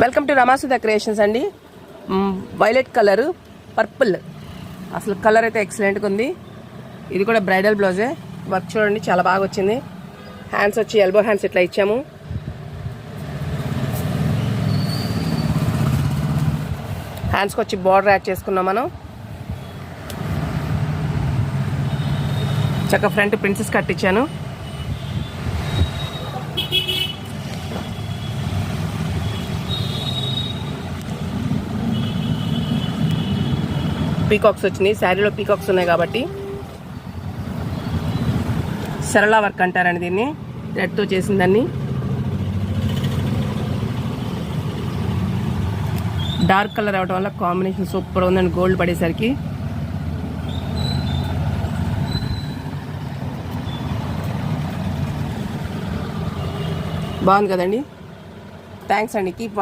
Welcome to రమాసుధా creations అండి. Violet colour purple, అసలు colour అయితే ఎక్సలెంట్గా ఉంది. ఇది కూడా బ్రైడల్ బ్లౌజే. వర్క్ చూడండి చాలా బాగా వచ్చింది. హ్యాండ్స్ వచ్చి ఎల్బో హ్యాండ్స్ ఇట్లా ఇచ్చాము. హ్యాండ్స్కి వచ్చి బార్డర్ యాడ్ చేసుకున్నాం మనం. చక్క ఫ్రంట్ ప్రిన్సెస్ కట్ ఇచ్చాను. పీకాక్స్ వచ్చినాయి. శారీలో పీకాక్స్ ఉన్నాయి కాబట్టి సరళ వర్క్ అంటారండి దీన్ని. థ్రెడ్తో చేసిందాన్ని. డార్క్ కలర్ అవడం వల్ల కాంబినేషన్ సూపర్ ఉందండి. గోల్డ్ పడేసరికి బాగుంది కదండి. థ్యాంక్స్ అండి. కీప్